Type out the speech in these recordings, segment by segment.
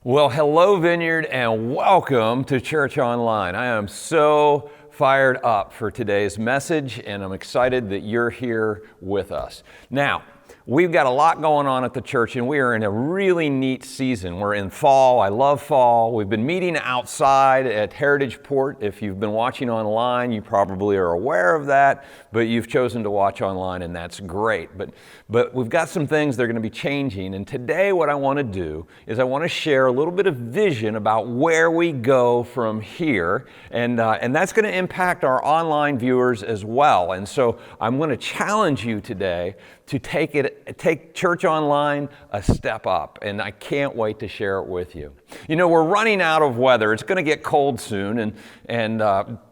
Well, hello, Vineyard, and welcome to Church Online. I am so fired up for today's message, and I'm excited that you're here with us. Now, we've got a lot going on at the church, and we are in a really neat season. We're in fall. I love fall. We've been meeting outside at Heritage Port. If you've been watching online, you probably are aware of that, but you've chosen to watch online, and that's great. But we've got some things that are going to be changing, and today what I want to do is I want to share a little bit of vision about where we go from here, and that's going to impact our online viewers as well. And so I'm going to challenge you today to take Church Online a step up, and I can't wait to share it with you. You know, we're running out of weather. It's going to get cold soon, and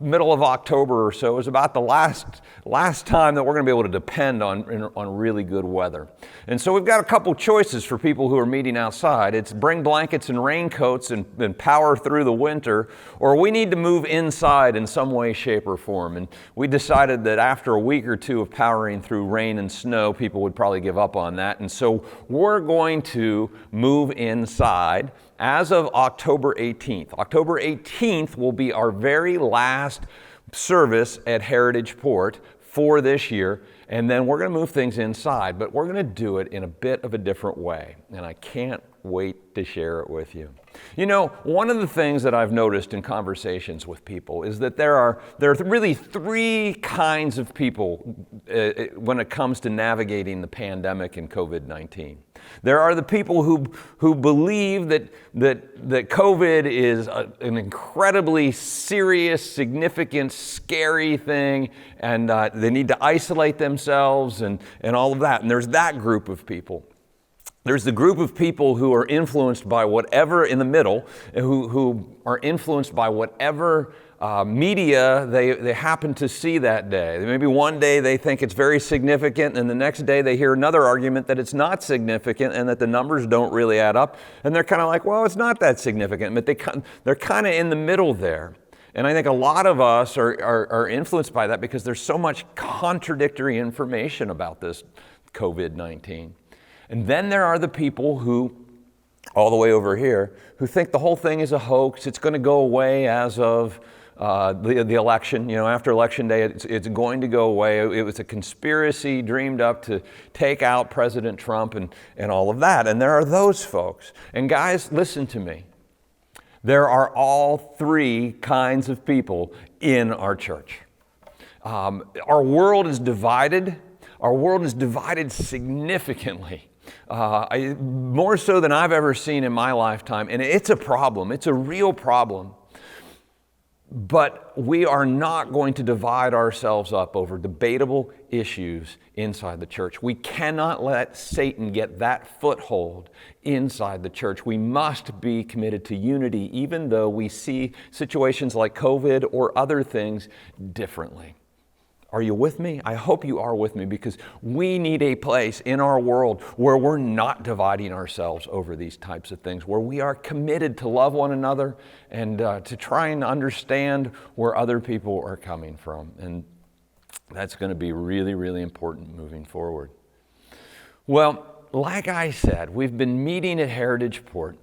middle of October or so is about the last time that we're going to be able to depend on really good weather. And so we've got a couple choices for people who are meeting outside. It's bring blankets and raincoats and power through the winter, or we need to move inside in some way, shape, or form. And we decided that after a week or two of powering through rain and snow, people would probably give up on that. And so we're going to move inside as of October 18th. October 18th will be our very last service at Heritage Port for this year, and then we're going to move things inside, but we're going to do it in a bit of a different way, and I can't wait to share it with you. You know, one of the things that I've noticed in conversations with people is that there are really three kinds of people when it comes to navigating the pandemic and COVID-19. There are the people who believe that COVID is an incredibly serious, significant, scary thing, and they need to isolate themselves and all of that. And there's that group of people. There's the group of people who are influenced by whatever in the middle, who are influenced by whatever media they happen to see that day. Maybe one day they think it's very significant, and the next day they hear another argument that it's not significant and that the numbers don't really add up. And they're kind of like, well, it's not that significant, but they're kind of in the middle there. And I think a lot of us are influenced by that because there's so much contradictory information about this COVID-19. And then there are the people who, all the way over here, who think the whole thing is a hoax. It's going to go away as of the election. You know, after Election Day, it's going to go away. It was a conspiracy dreamed up to take out President Trump and all of that. And there are those folks. And guys, listen to me. There are all three kinds of people in our church. Our world is divided. Our world is divided significantly. More so than I've ever seen in my lifetime. And it's a problem. It's a real problem. But we are not going to divide ourselves up over debatable issues inside the church. We cannot let Satan get that foothold inside the church. We must be committed to unity, even though we see situations like COVID or other things differently. Are you with me? I hope you are with me, because we need a place in our world where we're not dividing ourselves over these types of things, where we are committed to love one another and to try and understand where other people are coming from. And that's going to be really, really important moving forward. Well, like I said, we've been meeting at Heritage Port.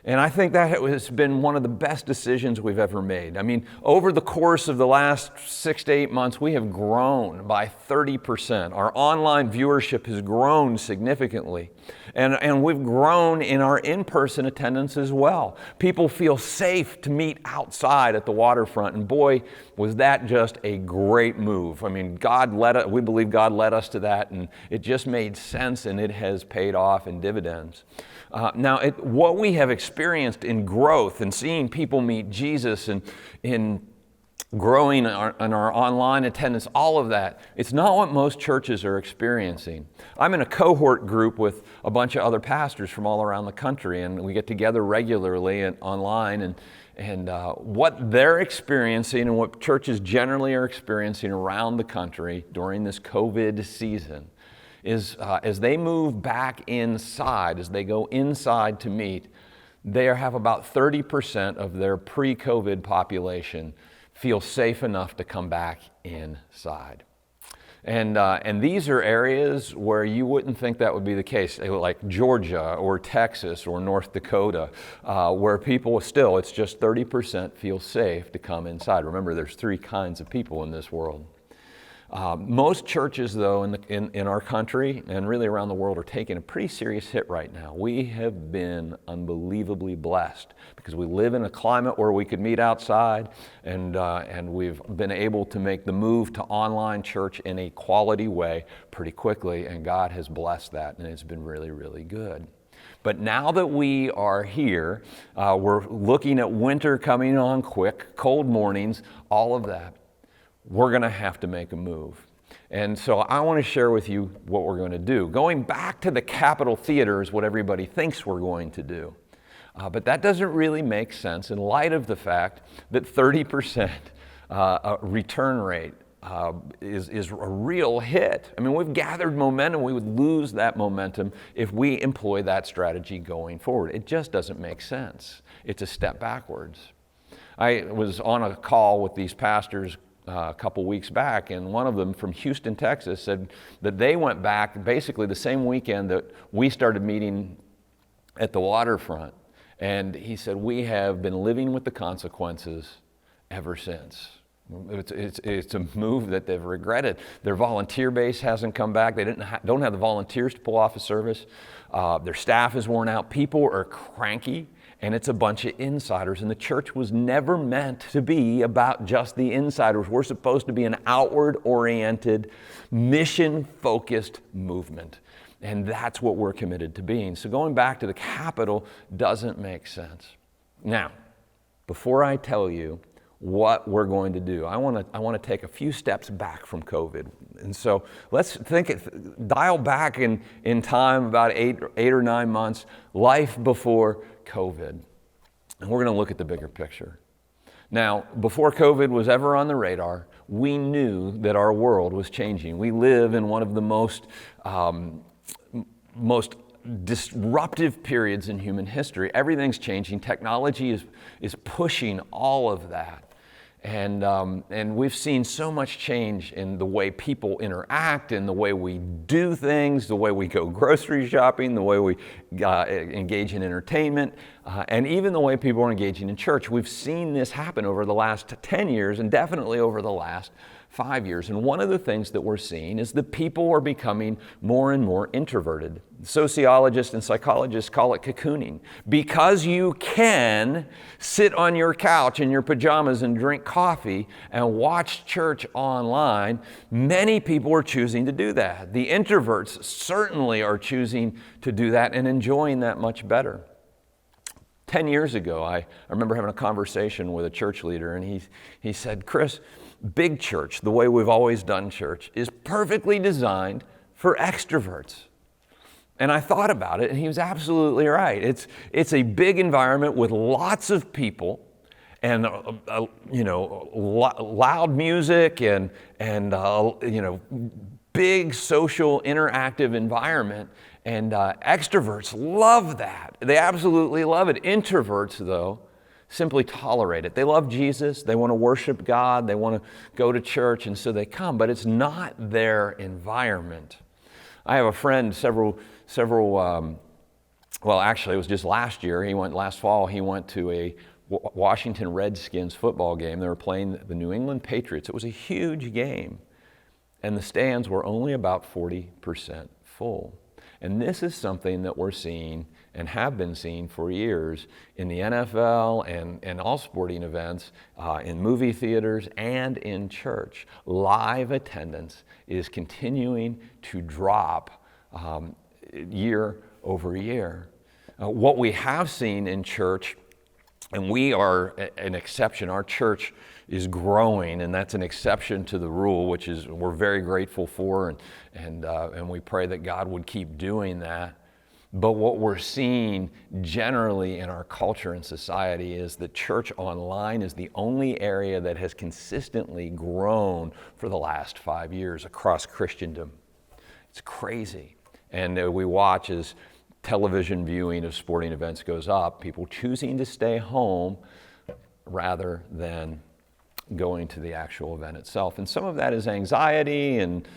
And I think that has been one of the best decisions we've ever made. I mean, over the course of the last 6 to 8 months, we have grown by 30%. Our online viewership has grown significantly. And we've grown in our in-person attendance as well. People feel safe to meet outside at the waterfront. And boy, was that just a great move. I mean, we believe God led us to that, and it just made sense, and it has paid off in dividends. Now, what we have experienced in growth and seeing people meet Jesus and in growing in our online attendance, all of that, it's not what most churches are experiencing. I'm in a cohort group with a bunch of other pastors from all around the country, and we get together regularly and online, and what they're experiencing and what churches generally are experiencing around the country during this COVID season is as they move back inside, as they go inside to meet, they have about 30% of their pre-COVID population feel safe enough to come back inside. And these are areas where you wouldn't think that would be the case, like Georgia or Texas or North Dakota, where people still, it's just 30% feel safe to come inside. Remember, there's 3 kinds of people in this world. Most churches, though, in our country and really around the world are taking a pretty serious hit right now. We have been unbelievably blessed because we live in a climate where we could meet outside, and we've been able to make the move to online church in a quality way pretty quickly, and God has blessed that, and it's been really, really good. But now that we are here, we're looking at winter coming on quick, cold mornings, all of that. We're going to have to make a move. And so I want to share with you what we're going to do. Going back to the Capitol Theater is what everybody thinks we're going to do. But that doesn't really make sense in light of the fact that 30% return rate is a real hit. I mean, we've gathered momentum. We would lose that momentum if we employ that strategy going forward. It just doesn't make sense. It's a step backwards. I was on a call with these pastors a couple weeks back, and one of them from Houston, Texas, said that they went back basically the same weekend that we started meeting at the waterfront. And he said, we have been living with the consequences ever since. It's a move that they've regretted. Their volunteer base hasn't come back. They don't have the volunteers to pull off a service. Their staff is worn out. People are cranky. And it's a bunch of insiders. And the church was never meant to be about just the insiders. We're supposed to be an outward-oriented, mission-focused movement. And that's what we're committed to being. So going back to the Capitol doesn't make sense. Now, before I tell you what we're going to do, I want to take a few steps back from COVID. And so let's dial back in time about eight or 9 months, life before COVID. And we're going to look at the bigger picture. Now, before COVID was ever on the radar, we knew that our world was changing. We live in one of the most disruptive periods in human history. Everything's changing. Technology is pushing all of that. And we've seen so much change in the way people interact, in the way we do things, the way we go grocery shopping, the way we engage in entertainment, and even the way people are engaging in church. We've seen this happen over the last 10 years and definitely over the last 5 years. And one of the things that we're seeing is that people are becoming more and more introverted. Sociologists and psychologists call it cocooning. Because you can sit on your couch in your pajamas and drink coffee and watch church online, many people are choosing to do that. The introverts certainly are choosing to do that and enjoying that much better. 10 years ago, I remember having a conversation with a church leader, and he said, Chris, big church, the way we've always done church, is perfectly designed for extroverts. And I thought about it, and he was absolutely right. It's a big environment with lots of people, and loud music, and big social interactive environment. And extroverts love that. They absolutely love it. Introverts, though, simply tolerate it. They love Jesus. They want to worship God. They want to go to church, and so they come. But it's not their environment. I have a friend, well, actually, it was just last year. Last fall, he went to a Washington Redskins football game. They were playing the New England Patriots. It was a huge game. And the stands were only about 40% full. And this is something that we're seeing and have been seeing for years in the NFL and all sporting events, in movie theaters and in church. Live attendance is continuing to drop year over year. What we have seen in church, and we are an exception, our church is growing, and that's an exception to the rule, which is we're very grateful for, and we pray that God would keep doing that. But what we're seeing generally in our culture and society is that church online is the only area that has consistently grown for the last 5 years across Christendom. It's crazy. And we watch as television viewing of sporting events goes up, people choosing to stay home rather than going to the actual event itself. And some of that is anxiety, and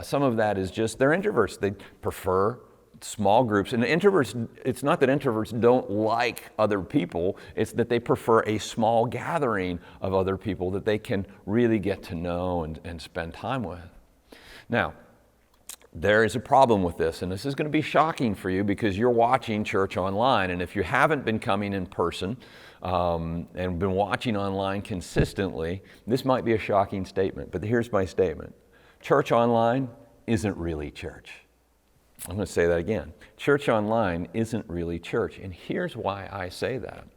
some of that is just they're introverts. They prefer small groups. And introverts, it's not that introverts don't like other people, it's that they prefer a small gathering of other people that they can really get to know and spend time with. Now, there is a problem with this, and this is going to be shocking for you because you're watching church online, and if you haven't been coming in person and been watching online consistently, this might be a shocking statement, but here's my statement. Church online isn't really church. I'm going to say that again. Church online isn't really church, and here's why I say that.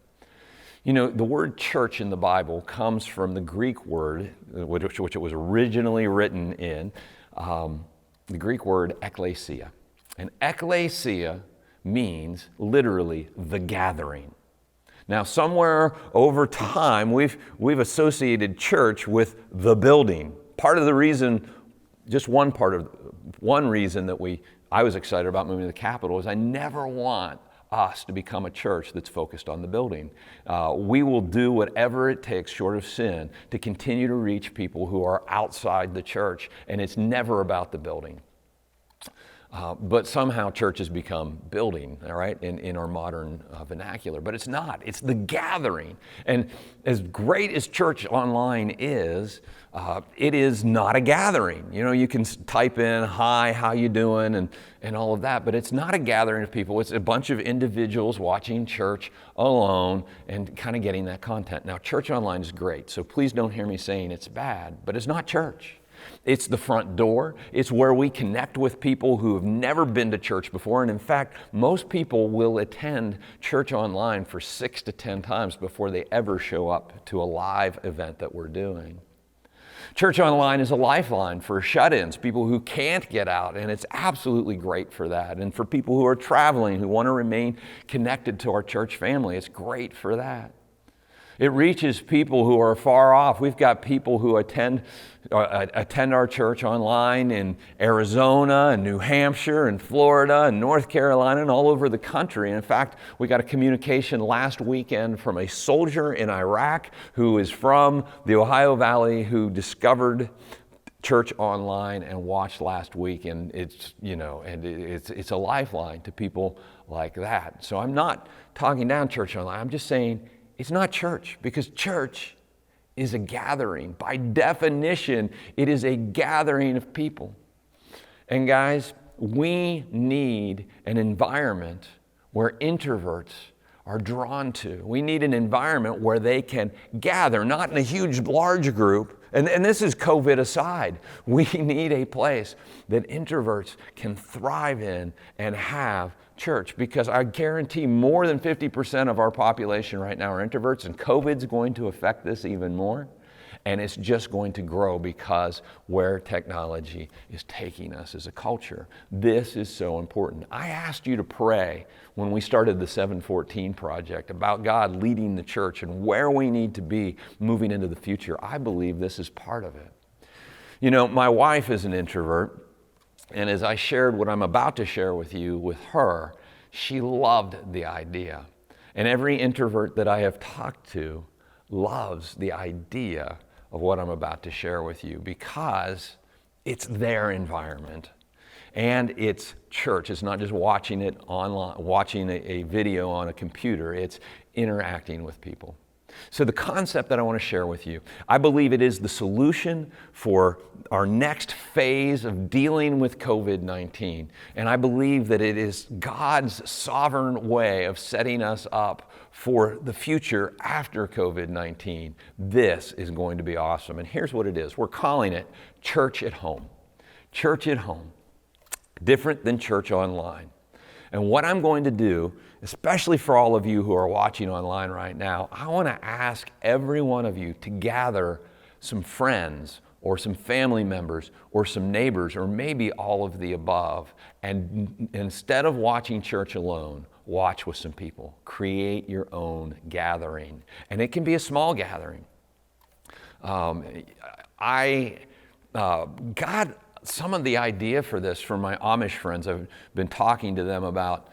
You know, the word church in the Bible comes from the Greek word, which it was originally written in, the Greek word ekklesia. And ekklesia means literally the gathering. Now, somewhere over time, we've associated church with the building. Part of the reason, just one reason that I was excited about moving to the Capitol is I never want us to become a church that's focused on the building. We will do whatever it takes short of sin to continue to reach people who are outside the church, and it's never about the building. But somehow church has become building, all right, in our modern vernacular. But it's not. It's the gathering. And as great as church online is, it is not a gathering. You know, you can type in, hi, how you doing, and all of that, but it's not a gathering of people. It's a bunch of individuals watching church alone and kind of getting that content. Now, church online is great, so please don't hear me saying it's bad, but it's not church. It's the front door. It's where we connect with people who have never been to church before. And in fact, most people will attend church online for 6 to 10 times before they ever show up to a live event that we're doing. Church online is a lifeline for shut-ins, people who can't get out, and it's absolutely great for that. And for people who are traveling, who want to remain connected to our church family, it's great for that. It reaches people who are far off. We've got people who attend our church online in Arizona and New Hampshire and Florida and North Carolina and all over the country. And in fact, we got a communication last weekend from a soldier in Iraq who is from the Ohio Valley who discovered church online and watched last week, and it's a lifeline to people like that. So I'm not talking down church online. I'm just saying it's not church, because church is a gathering. By definition, it is a gathering of people. And guys, we need an environment where introverts are drawn to. We need an environment where they can gather, not in a huge, large group. And this is COVID aside. We need a place that introverts can thrive in and have church, because I guarantee more than 50% of our population right now are introverts, and COVID's going to affect this even more. And it's just going to grow because where technology is taking us as a culture. This is so important. I asked you to pray when we started the 714 project about God leading the church and where we need to be moving into the future. I believe this is part of it. You know, my wife is an introvert, and as I shared what I'm about to share with you with her, she loved the idea. And every introvert that I have talked to loves the idea of what I'm about to share with you, because it's their environment and it's church. It's not just watching it online, watching a video on a computer. It's interacting with people. So the concept that I want to share with you, I believe it is the solution for our next phase of dealing with COVID-19. And I believe that it is God's sovereign way of setting us up for the future after COVID-19. This is going to be awesome. And here's what it is. We're calling it Church at Home. Church at Home. Different than church online. And what I'm going to do, especially for all of you who are watching online right now, I want to ask every one of you to gather some friends or some family members or some neighbors or maybe all of the above. And instead of watching church alone, watch with some people. Create your own gathering. And it can be a small gathering. I got some of the idea for this from my Amish friends. I've been talking to them about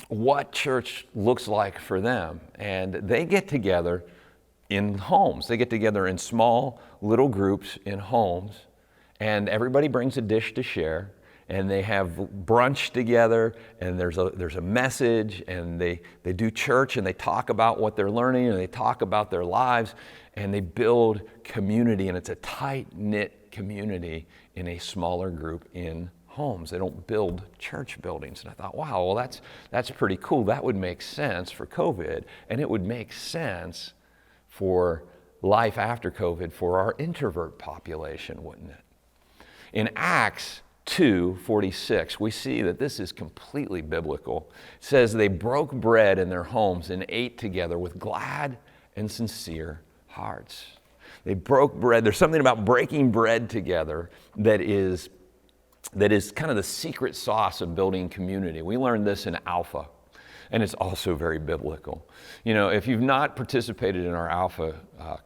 what church looks like for them. And they get together in homes. They get together in small little groups in homes, and everybody brings a dish to share, and they have brunch together, and there's a message, and they do church, and they talk about what they're learning, and they talk about their lives, and they build community, and it's a tight-knit community in a smaller group in homes. They don't build church buildings. And I thought, wow, well, that's pretty cool. That would make sense for COVID, and it would make sense for life after COVID for our introvert population, wouldn't it? In Acts 2:46, we see that this is completely biblical. It says they broke bread in their homes and ate together with glad and sincere hearts. They broke bread. There's something about breaking bread together that is kind of the secret sauce of building community. We learned this in Alpha, and it's also very biblical. You know, if you've not participated in our Alpha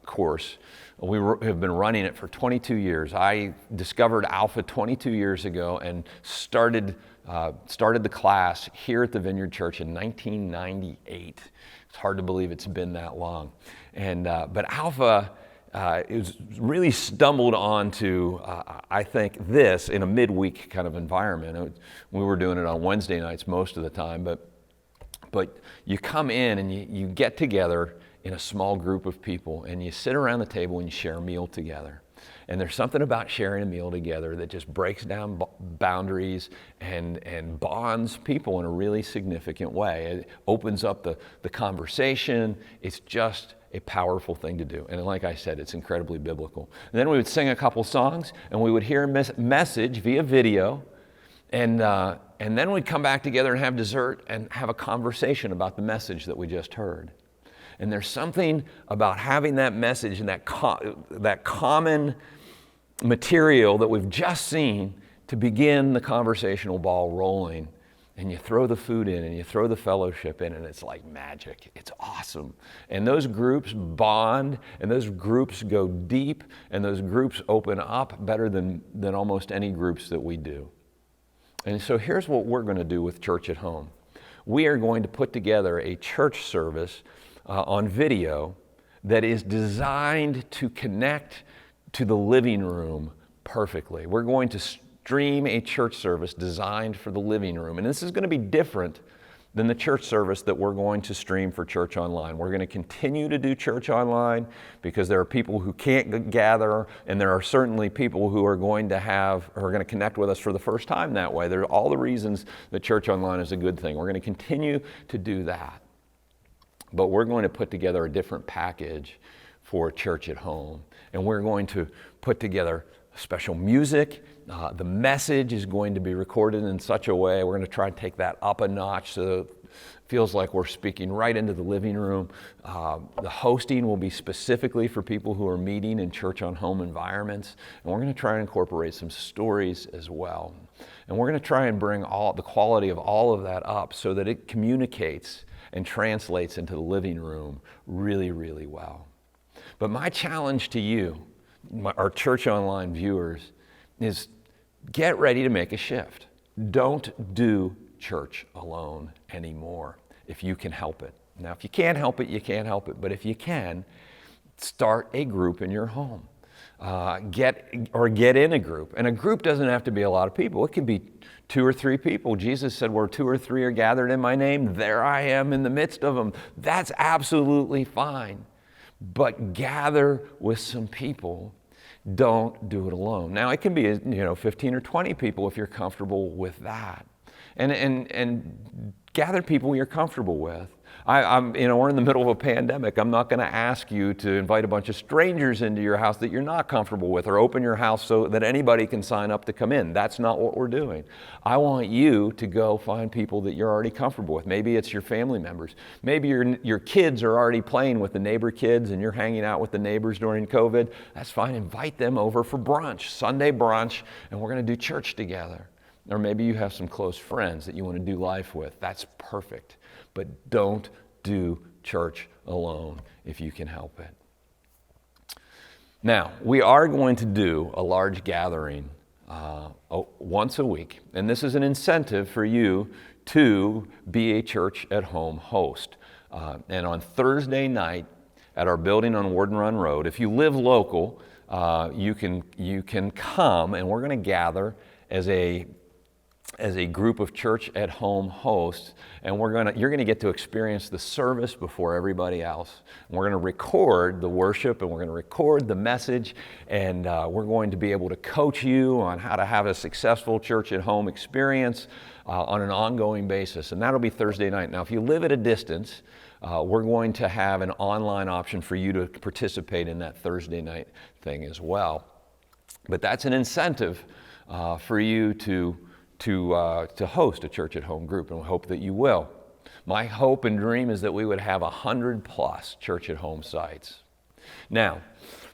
course, we have been running it for 22 years. I discovered Alpha 22 years ago and started the class here at the Vineyard Church in 1998. It's hard to believe it's been that long. But Alpha is really stumbled onto, I think, this in a midweek kind of environment. We were doing it on Wednesday nights most of the time, but you come in and you get together in a small group of people, and you sit around the table and you share a meal together. And there's something about sharing a meal together that just breaks down boundaries and bonds people in a really significant way. It opens up the conversation. It's just a powerful thing to do. And like I said, it's incredibly biblical. And then we would sing a couple songs, and we would hear a message via video, and then we'd come back together and have dessert and have a conversation about the message that we just heard. And there's something about having that message and that common material that we've just seen to begin the conversational ball rolling. And you throw the food in and you throw the fellowship in, and it's like magic. It's awesome. And those groups bond, and those groups go deep, and those groups open up better than almost any groups that we do. And so here's what we're going to do with Church at Home. We are going to put together a church service on video that is designed to connect to the living room perfectly. We're going to stream a church service designed for the living room. And this is going to be different than the church service that we're going to stream for Church Online. We're going to continue to do Church Online because there are people who can't gather, and there are certainly people who are going to connect with us for the first time that way. There are all the reasons that Church Online is a good thing. We're going to continue to do that. But we're going to put together a different package for Church at Home. And we're going to put together special music. The message is going to be recorded in such a way, we're going to try and take that up a notch so that it feels like we're speaking right into the living room. The hosting will be specifically for people who are meeting in church on home environments. And we're going to try and incorporate some stories as well. And we're going to try and bring the quality of all of that up so that it communicates and translates into the living room really, really well. But my challenge to you, our Church Online viewers, is get ready to make a shift. Don't do church alone anymore if you can help it. Now, if you can't help it, you can't help it. But if you can, start a group in your home. Get in a group. And a group doesn't have to be a lot of people. It can be 2 or 3 people. Jesus said, where 2 or 3 are gathered in my name, there I am in the midst of them. That's absolutely fine. But gather with some people. Don't do it alone. Now, it can be 15 or 20 people if you're comfortable with that. And gather people you're comfortable with. We're in the middle of a pandemic. I'm not going to ask you to invite a bunch of strangers into your house that you're not comfortable with, or open your house so that anybody can sign up to come in. That's not what we're doing. I want you to go find people that you're already comfortable with. Maybe it's your family members. Maybe your kids are already playing with the neighbor kids and you're hanging out with the neighbors during COVID. That's fine. Invite them over for brunch, Sunday brunch, and we're going to do church together. Or maybe you have some close friends that you want to do life with. That's perfect. But don't do church alone if you can help it. Now, we are going to do a large gathering once a week, and this is an incentive for you to be a Church at Home host. And on Thursday night, at our building on Warden Run Road. If you live local, you can come, and we're going to gather as a group of church at home hosts, and you're going to get to experience the service before everybody else. And we're going to record the worship, and we're going to record the message, and we're going to be able to coach you on how to have a successful church at home experience on an ongoing basis. And that'll be Thursday night. Now, if you live at a distance, we're going to have an online option for you to participate in that Thursday night thing as well. But that's an incentive for you to host a church at home group, and we hope that you will. My hope and dream is that we would have 100+ church at home sites. Now,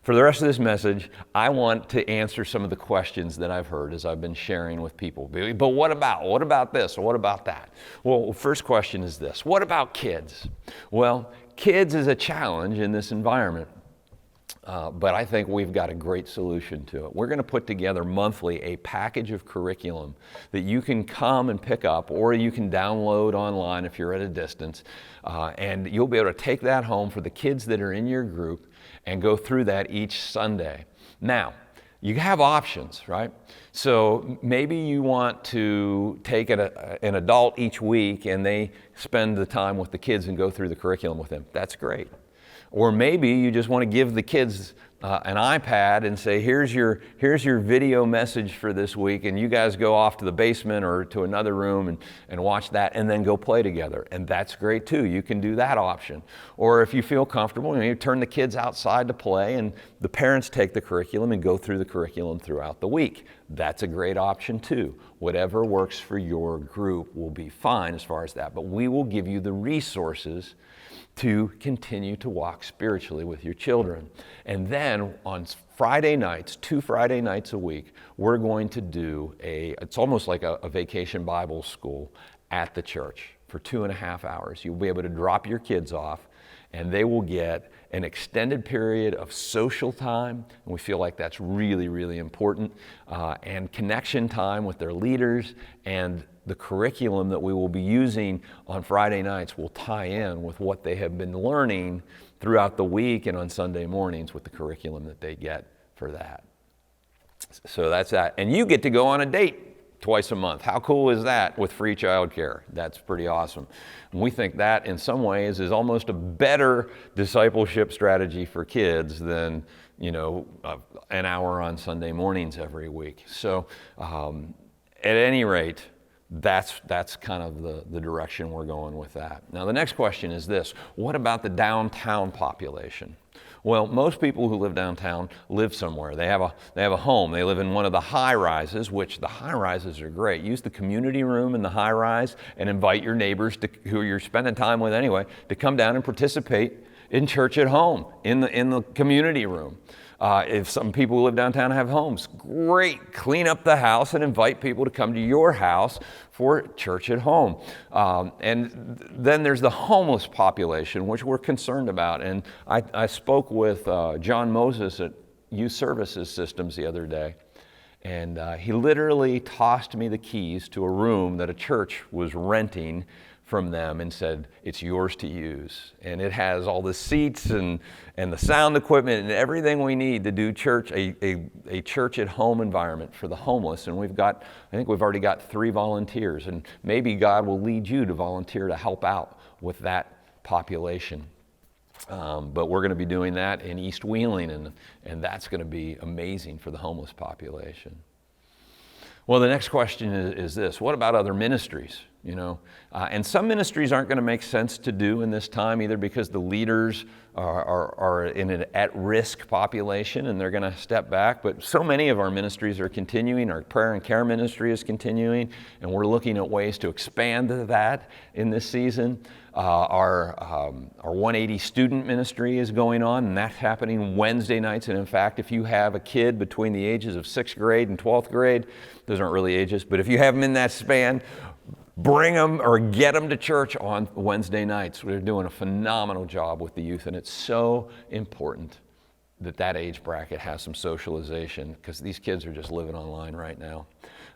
for the rest of this message, I want to answer some of the questions that I've heard as I've been sharing with people. But what about this, or what about that? Well, first question is this: what about kids? Well, kids is a challenge in this environment. But I think we've got a great solution to it. We're going to put together monthly a package of curriculum that you can come and pick up, or you can download online if you're at a distance. And you'll be able to take that home for the kids that are in your group and go through that each Sunday. Now, you have options, right? So maybe you want to take an adult each week and they spend the time with the kids and go through the curriculum with them. That's great. Or maybe you just want to give the kids an iPad and say, here's your video message for this week, and you guys go off to the basement or to another room and watch that, and then go play together. And that's great too. You can do that option. Or if you feel comfortable, you turn the kids outside to play, and the parents take the curriculum and go through the curriculum throughout the week. That's a great option too. Whatever works for your group will be fine as far as that. But we will give you the resources to continue to walk spiritually with your children. And then on Friday nights, 2 Friday nights a week, we're going to do it's almost like a vacation Bible school at the church for 2.5 hours. You'll be able to drop your kids off, and they will get an extended period of social time, and we feel like that's really, really important, and connection time with their leaders, and the curriculum that we will be using on Friday nights will tie in with what they have been learning throughout the week and on Sunday mornings with the curriculum that they get for that. So that's that. And you get to go on a date twice a month. How cool is that with free childcare? That's pretty awesome. And we think that in some ways is almost a better discipleship strategy for kids than, an hour on Sunday mornings every week. So at any rate, that's kind of the direction we're going with that. Now, the next question is this: what about the downtown population? Well, most people who live downtown live somewhere. They have a home. They live in one of the high rises, which the high rises are great. Use the community room in the high rise and invite your neighbors who you're spending time with anyway to come down and participate in church at home in the community room. If some people who live downtown have homes, great. Clean up the house and invite people to come to your house for church at home. And then there's the homeless population, which we're concerned about. And I spoke with John Moses at Youth Services Systems the other day. And he literally tossed me the keys to a room that a church was renting from them and said, it's yours to use. And it has all the seats and the sound equipment and everything we need to do church, a church at home environment for the homeless. And I think we've already got 3 volunteers, and maybe God will lead you to volunteer to help out with that population. But we're going to be doing that in East Wheeling, and that's going to be amazing for the homeless population. Well, the next question is this: what about other ministries? And some ministries aren't going to make sense to do in this time, either because the leaders are in an at-risk population and they're going to step back. But so many of our ministries are continuing. Our prayer and care ministry is continuing, and we're looking at ways to expand that in this season. Our 180 student ministry is going on, and that's happening Wednesday nights. And in fact, if you have a kid between the ages of 6th grade and 12th grade, those aren't really ages, but if you have them in that span, bring them or get them to church on Wednesday nights. We're doing a phenomenal job with the youth, and it's so important that age bracket has some socialization, because these kids are just living online right now.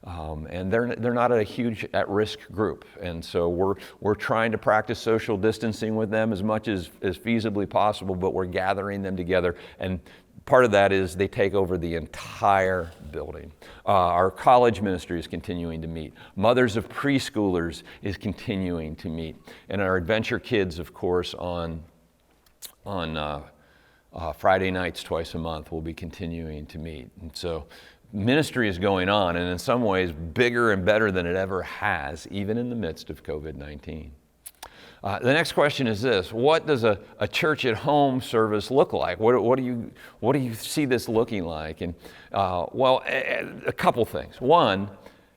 And they're not a huge at-risk group. And so we're trying to practice social distancing with them as much as feasibly possible, but we're gathering them together. And part of that is they take over the entire building. Our college ministry is continuing to meet. Mothers of preschoolers is continuing to meet. And our Adventure Kids, of course, on Friday nights twice a month will be continuing to meet. And so ministry is going on, and in some ways bigger and better than it ever has, even in the midst of COVID-19. The next question is this: what does a church at home service look like? What do you see this looking like? And a couple things. One,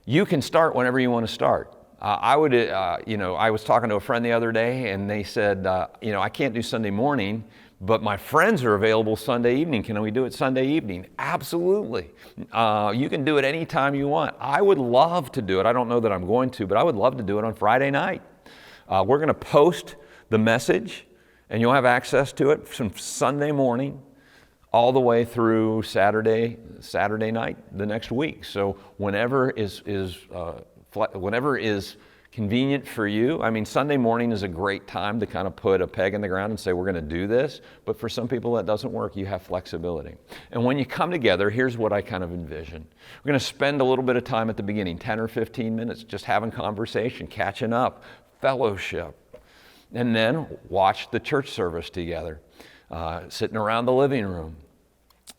you can start whenever you want to start. I was talking to a friend the other day, and they said, I can't do Sunday morning, but my friends are available Sunday evening. Can we do it Sunday evening? Absolutely. You can do it anytime you want. I would love to do it. I don't know that I'm going to, but I would love to do it on Friday night. We're going to post the message, and you'll have access to it from Sunday morning all the way through Saturday night the next week. So whenever is convenient for you. I mean, Sunday morning is a great time to kind of put a peg in the ground and say, we're going to do this. But for some people that doesn't work. You have flexibility. And when you come together, here's what I kind of envision. We're going to spend a little bit of time at the beginning, 10 or 15 minutes, just having conversation, catching up, fellowship. And then watch the church service together, sitting around the living room.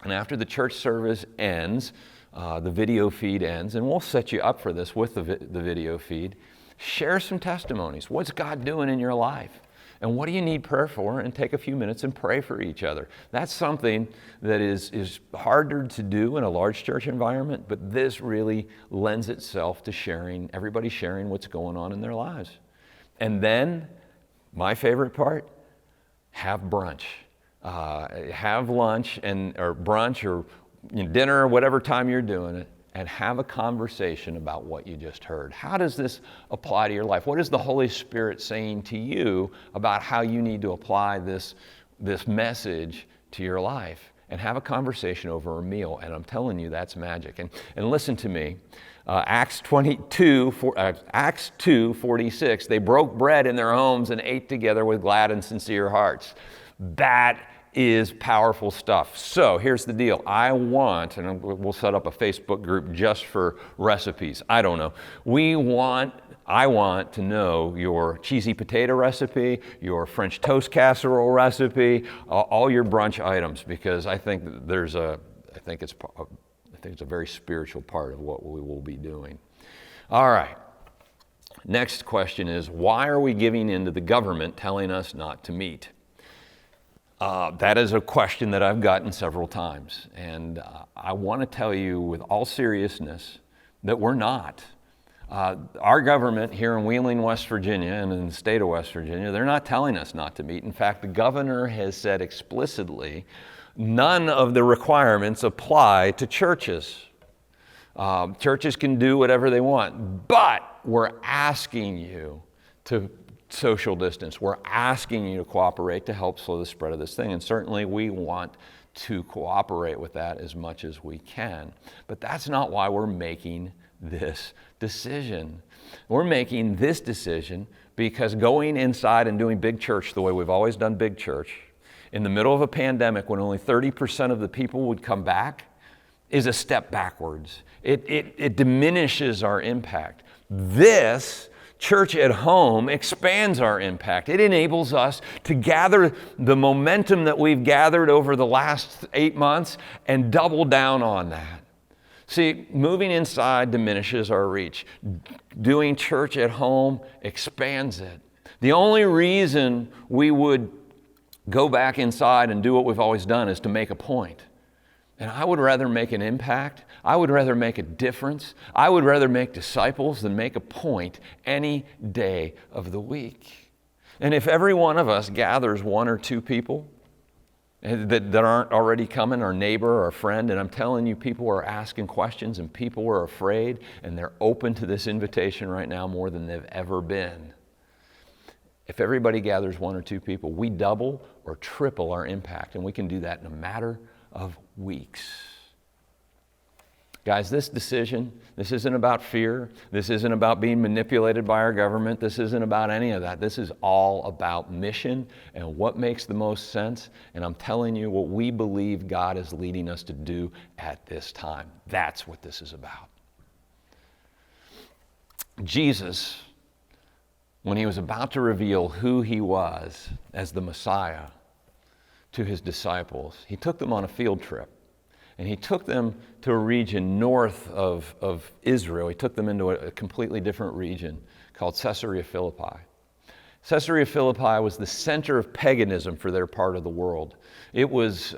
And after the church service ends, the video feed ends, and we'll set you up for this with the video feed. Share some testimonies. What's God doing in your life? And what do you need prayer for? And take a few minutes and pray for each other. That's something that is harder to do in a large church environment, but this really lends itself to everybody sharing what's going on in their lives. And then, my favorite part, have brunch. Have lunch or brunch or dinner or whatever time you're doing it, and have a conversation about what you just heard. How does this apply to your life? What is the Holy Spirit saying to you about how you need to apply this message to your life? And have a conversation over a meal. And I'm telling you, that's magic. And listen to me. Acts 2:46, they broke bread in their homes and ate together with glad and sincere hearts. That is powerful stuff. So here's the deal. I want, and we'll set up a Facebook group just for recipes. I don't know. I want to know your cheesy potato recipe, your French toast casserole recipe, all your brunch items, because I think it's a very spiritual part of what we will be doing. All right. Next question is, why are we giving in to the government telling us not to meet? That is a question that I've gotten several times, and I want to tell you with all seriousness that we're not. Our government here in Wheeling, West Virginia, and in the state of West Virginia, they're not telling us not to meet. In fact, the governor has said explicitly none of the requirements apply to churches. Churches can do whatever they want, but we're asking you to social distance. We're asking you to cooperate to help slow the spread of this thing. And certainly we want to cooperate with that as much as we can. But that's not why we're making this decision. We're making this decision because going inside and doing big church the way we've always done big church, in the middle of a pandemic when only 30% of the people would come back, is a step backwards. It diminishes our impact. This church at home expands our impact. It enables us to gather the momentum that we've gathered over the last 8 months and double down on that. See, moving inside diminishes our reach. Doing church at home expands it. The only reason we would go back inside and do what we've always done is to make a point. And I would rather make an impact. I would rather make a difference. I would rather make disciples than make a point any day of the week. And if every one of us gathers one or two people that aren't already coming, our neighbor, our friend, and I'm telling you, people are asking questions and people are afraid, and they're open to this invitation right now more than they've ever been. If everybody gathers one or two people, we double or triple our impact, and we can do that in a matter of weeks. Guys, this decision, this isn't about fear. This isn't about being manipulated by our government. This isn't about any of that. This is all about mission and what makes the most sense. And I'm telling you what we believe God is leading us to do at this time. That's what this is about. Jesus, when he was about to reveal who he was as the Messiah to his disciples, he took them on a field trip. And he took them to a region north of Israel. He took them into a completely different region called Caesarea Philippi. Caesarea Philippi was the center of paganism for their part of the world. It was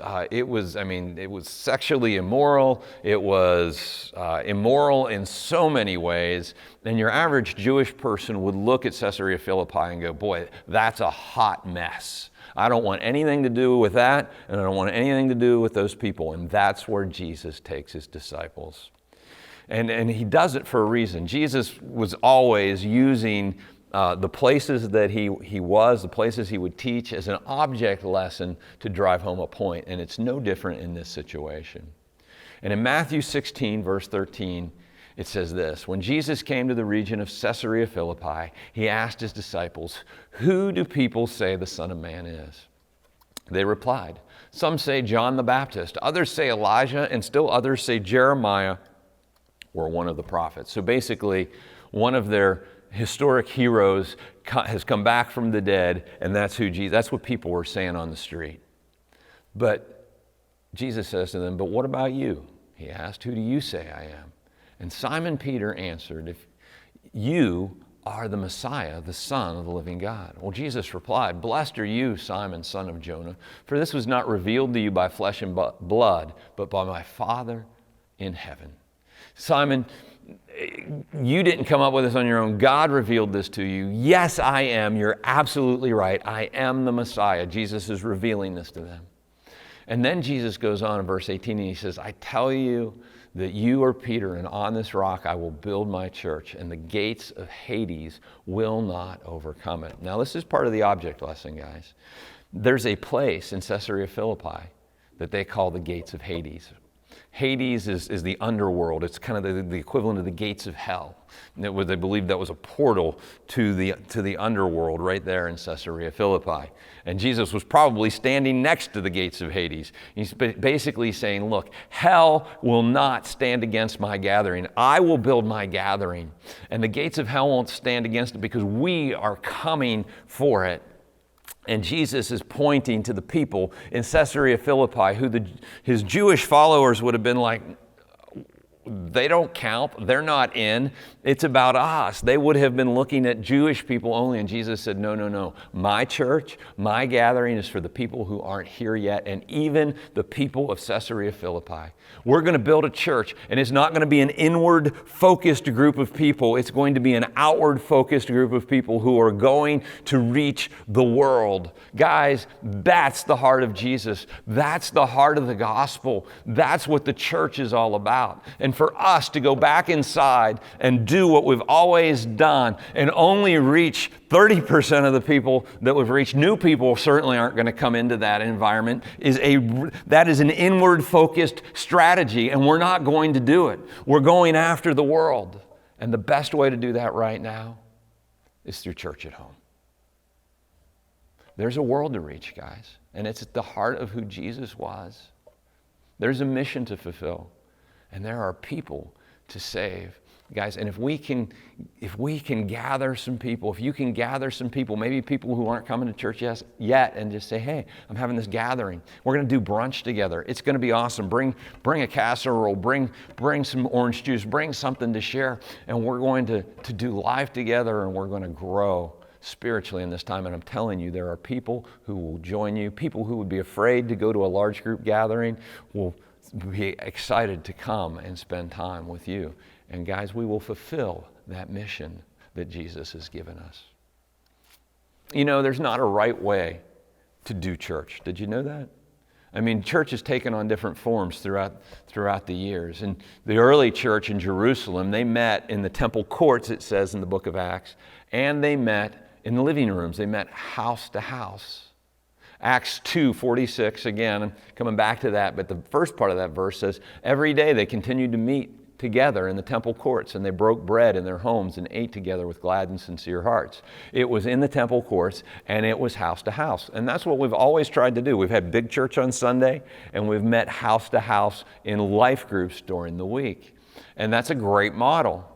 sexually immoral. It was immoral in so many ways. And your average Jewish person would look at Caesarea Philippi and go, boy, that's a hot mess. I don't want anything to do with that, and I don't want anything to do with those people. And that's where Jesus takes his disciples. And he does it for a reason. Jesus was always using the places that he was, the places he would teach, as an object lesson to drive home a point. And it's no different in this situation. And in Matthew 16, verse 13, it says this: when Jesus came to the region of Caesarea Philippi, he asked his disciples, "Who do people say the Son of Man is?" They replied, "Some say John the Baptist, others say Elijah, and still others say Jeremiah or one of the prophets." So basically, one of their historic heroes has come back from the dead, and that's what people were saying on the street. But Jesus says to them, "But what about you?" He asked, "Who do you say I am?" And Simon Peter answered, "If you are the Messiah, the Son of the living God." Well, Jesus replied, "Blessed are you, Simon, son of Jonah, for this was not revealed to you by flesh and blood, but by my Father in heaven." Simon, you didn't come up with this on your own. God revealed this to you. Yes, I am. You're absolutely right. I am the Messiah. Jesus is revealing this to them. And then Jesus goes on in verse 18 and he says, "I tell you that you are Peter, and on this rock I will build my church, and the gates of Hades will not overcome it." Now, this is part of the object lesson, guys. There's a place in Caesarea Philippi that they call the gates of Hades. Hades is the underworld. It's kind of the equivalent of the gates of hell. They believed that was a portal to the underworld right there in Caesarea Philippi. And Jesus was probably standing next to the gates of Hades. He's basically saying, look, hell will not stand against my gathering. I will build my gathering. And the gates of hell won't stand against it because we are coming for it. And Jesus is pointing to the people in Caesarea Philippi who his Jewish followers would have been like, they don't count. They're not in. It's about us. They would have been looking at Jewish people only. And Jesus said, no, no, no. My church, my gathering is for the people who aren't here yet, and even the people of Caesarea Philippi. We're going to build a church, and it's not going to be an inward-focused group of people. It's going to be an outward-focused group of people who are going to reach the world. Guys, that's the heart of Jesus. That's the heart of the gospel. That's what the church is all about. And for us to go back inside and do what we've always done and only reach 30% of the people that we've reached, new people certainly aren't going to come into that environment, that is an inward-focused strategy, and we're not going to do it. We're going after the world. And the best way to do that right now is through church at home. There's a world to reach, guys, and it's at the heart of who Jesus was. There's a mission to fulfill. And there are people to save. Guys, and if we can gather some people, if you can gather some people, maybe people who aren't coming to church yet, and just say, hey, I'm having this gathering. We're going to do brunch together. It's going to be awesome. Bring a casserole, bring some orange juice, bring something to share, and we're going to do life together, and we're going to grow spiritually in this time. And I'm telling you, there are people who will join you. People who would be afraid to go to a large group gathering will be excited to come and spend time with you. And guys, we will fulfill that mission that Jesus has given us. You know, there's not a right way to do church. Did you know that? I mean, church has taken on different forms throughout the years. And the early church in Jerusalem, they met in the temple courts, it says in the book of Acts, and they met in the living rooms. They met house to house. Acts 2:46, again, I'm coming back to that, but the first part of that verse says, every day they continued to meet together in the temple courts, and they broke bread in their homes and ate together with glad and sincere hearts. It was in the temple courts, and it was house to house. And that's what we've always tried to do. We've had big church on Sunday, and we've met house to house in life groups during the week. And that's a great model.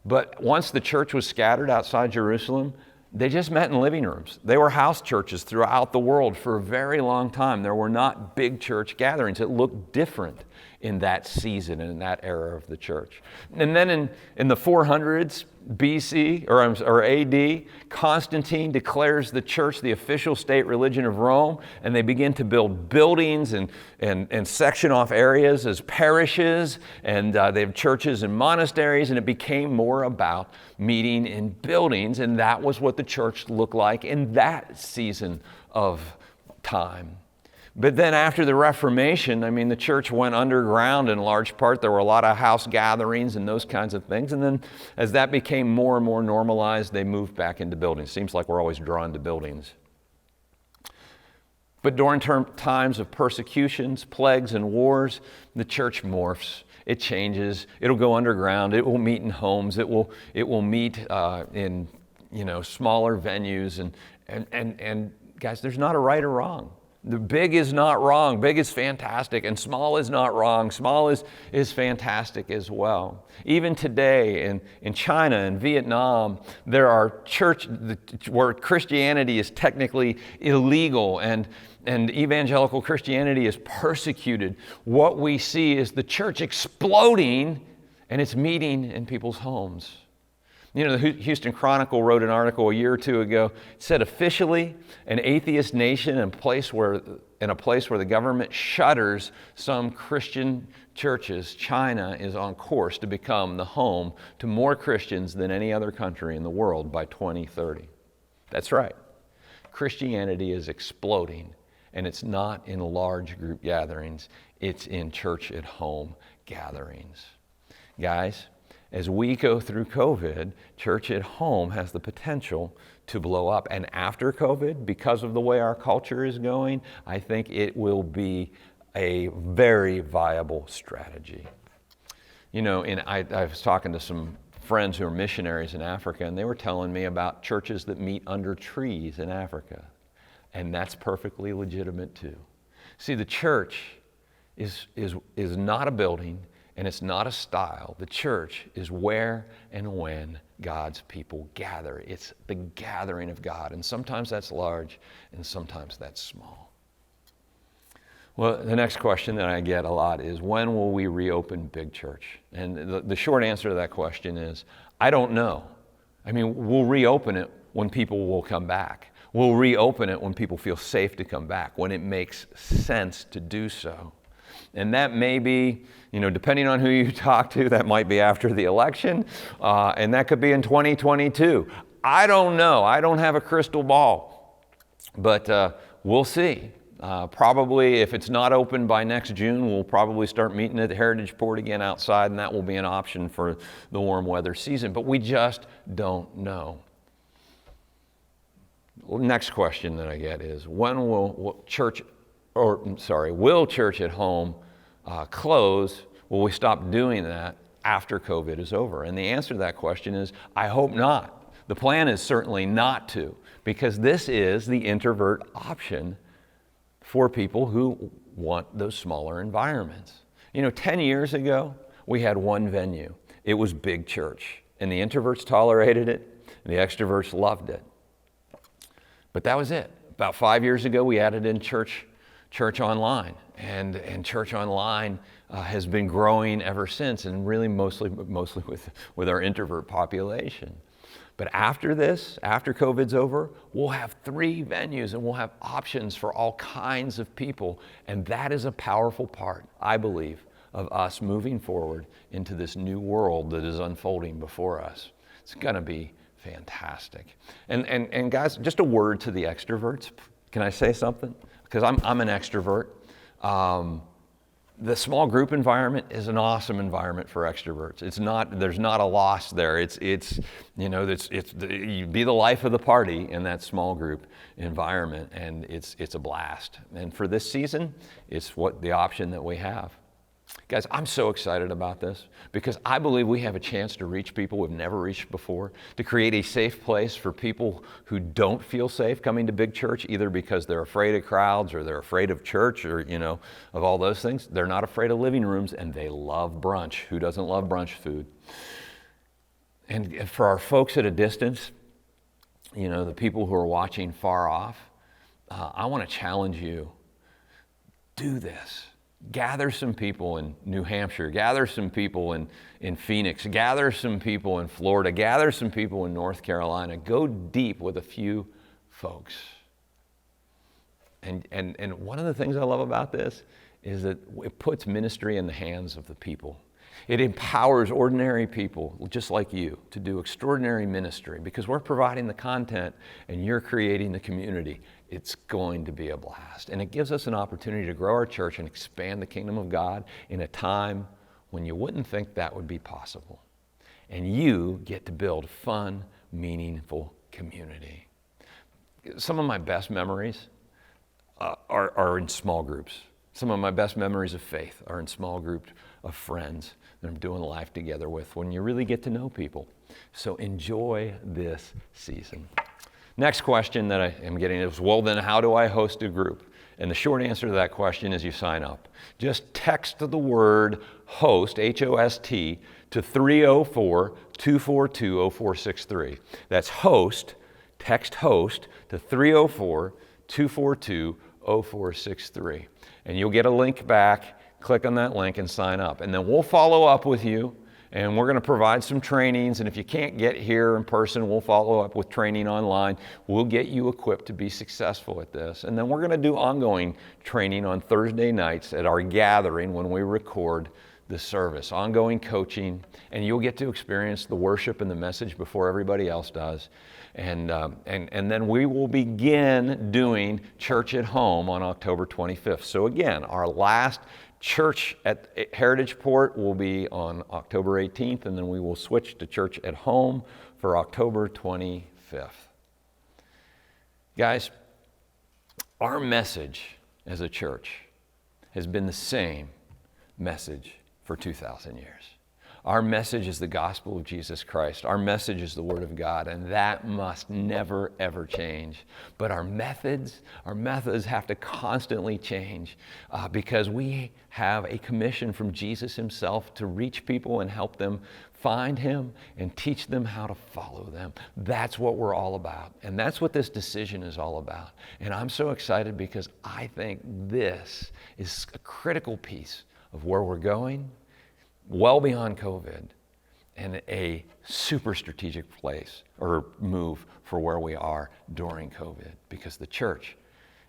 But once the church was scattered outside Jerusalem, they just met in living rooms. They were house churches throughout the world for a very long time. There were not big church gatherings. It looked different in that season and in that era of the church. And then in the 400s BC or AD, Constantine declares the church the official state religion of Rome, and they begin to build buildings and section off areas as parishes, and they have churches and monasteries, and it became more about meeting in buildings, and that was what the church looked like in that season of time. But then after the Reformation, the church went underground in large part. There were a lot of house gatherings and those kinds of things. And then as that became more and more normalized, they moved back into buildings. Seems like we're always drawn to buildings. But during times of persecutions, plagues, and wars, the church morphs. It changes. It'll go underground. It will meet in homes. It will meet in smaller venues. And guys, there's not a right or wrong. The big is not wrong. Big is fantastic. And small is not wrong. Small is fantastic as well. Even today in China and Vietnam, there are churches where Christianity is technically illegal and evangelical Christianity is persecuted. What we see is the church exploding, and it's meeting in people's homes. The Houston Chronicle wrote an article a year or two ago. It said officially an atheist nation in a place where the government shutters some Christian churches, China is on course to become the home to more Christians than any other country in the world by 2030. That's right. Christianity is exploding, and it's not in large group gatherings. It's in church at home gatherings. Guys, as we go through COVID, church at home has the potential to blow up. And after COVID, because of the way our culture is going, I think it will be a very viable strategy. I was talking to some friends who are missionaries in Africa, and they were telling me about churches that meet under trees in Africa. And that's perfectly legitimate too. See, the church is not a building, and it's not a style. The church is where and when God's people gather. It's the gathering of God. And sometimes that's large, and sometimes that's small. Well, the next question that I get a lot is, when will we reopen Big Church? And the short answer to that question is, I don't know. We'll reopen it when people will come back. We'll reopen it when people feel safe to come back, when it makes sense to do so. And that may be, depending on who you talk to, that might be after the election, and that could be in 2022. I don't know. I don't have a crystal ball, but we'll see. Probably if it's not open by next June, we'll probably start meeting at the Heritage Port again outside, and that will be an option for the warm weather season, but we just don't know. Next question that I get is, will church at home close? Will we stop doing that after COVID is over? And the answer to that question is, I hope not. The plan is certainly not to, because this is the introvert option for people who want those smaller environments. 10 years ago, we had one venue. It was Big Church, and the introverts tolerated it, and the extroverts loved it. But that was it. About 5 years ago, we added in church online, and church online has been growing ever since, and really mostly with our introvert population. But after this, after COVID's over, we'll have 3 venues, and we'll have options for all kinds of people, and that is a powerful part, I believe, of us moving forward into this new world that is unfolding before us. It's going to be fantastic. And guys, just a word to the extroverts. Can I say something? Because I'm an extrovert. The small group environment is an awesome environment for extroverts. There's not a loss there. You be the life of the party in that small group environment, and it's a blast. And for this season, it's the option that we have. Guys, I'm so excited about this because I believe we have a chance to reach people we've never reached before, to create a safe place for people who don't feel safe coming to Big Church, either because they're afraid of crowds or they're afraid of church or, of all those things. They're not afraid of living rooms, and they love brunch. Who doesn't love brunch food? And for our folks at a distance, the people who are watching far off, I want to challenge you. Do this. Gather some people in New Hampshire, gather some people in Phoenix, gather some people in Florida, gather some people in North Carolina. Go deep with a few folks. And one of the things I love about this is that it puts ministry in the hands of the people. It empowers ordinary people just like you to do extraordinary ministry because we're providing the content and you're creating the community. It's going to be a blast. And it gives us an opportunity to grow our church and expand the kingdom of God in a time when you wouldn't think that would be possible. And you get to build fun, meaningful community. Some of my best memories are in small groups. Some of my best memories of faith are in small groups of friends that I'm doing life together with when you really get to know people. So enjoy this season. Next question that I am getting is, well, then how do I host a group? And the short answer to that question is you sign up. Just text the word HOST, H-O-S-T, to 304-242-0463. That's HOST, text HOST to 304-242-0463. And you'll get a link back. Click on that link and sign up. And then we'll follow up with you, and we're going to provide some trainings. And if you can't get here in person, we'll follow up with training online. We'll get you equipped to be successful at this. And then we're going to do ongoing training on Thursday nights at our gathering when we record the service, ongoing coaching, and you'll get to experience the worship and the message before everybody else does. And then we will begin doing Church at Home on October 25th. So again, our last Church at Heritage Port will be on October 18th, and then we will switch to Church at Home for October 25th. Guys, our message as a church has been the same message for 2,000 years. Our message is the gospel of Jesus Christ. Our message is the Word of God, and that must never, ever change. But our methods have to constantly change because we have a commission from Jesus himself to reach people and help them find him and teach them how to follow them. That's what we're all about, and that's what this decision is all about. And I'm so excited because I think this is a critical piece of where we're going, well beyond COVID, and a super strategic place or move for where we are during COVID, because the church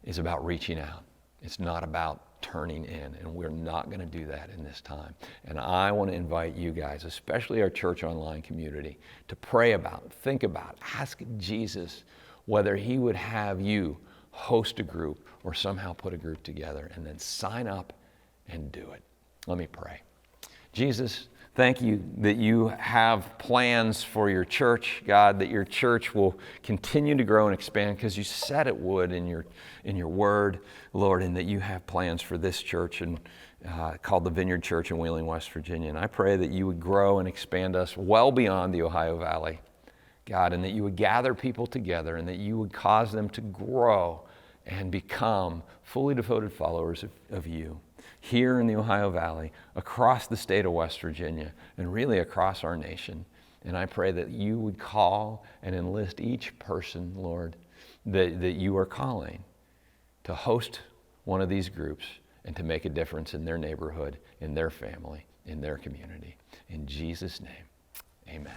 is about reaching out. It's not about turning in, and we're not going to do that in this time. And I want to invite you guys, especially our Church Online community, to pray about, think about, ask Jesus whether he would have you host a group or somehow put a group together, and then sign up and do it. Let me pray. Jesus, thank you that you have plans for your church, God, that your church will continue to grow and expand because you said it would in your word, Lord, and that you have plans for this church and called the Vineyard Church in Wheeling, West Virginia. And I pray that you would grow and expand us well beyond the Ohio Valley, God, and that you would gather people together and that you would cause them to grow and become fully devoted followers of you, here in the Ohio Valley, across the state of West Virginia, and really across our nation. And I pray that you would call and enlist each person, Lord, that you are calling to host one of these groups and to make a difference in their neighborhood, in their family, in their community. In Jesus' name, amen.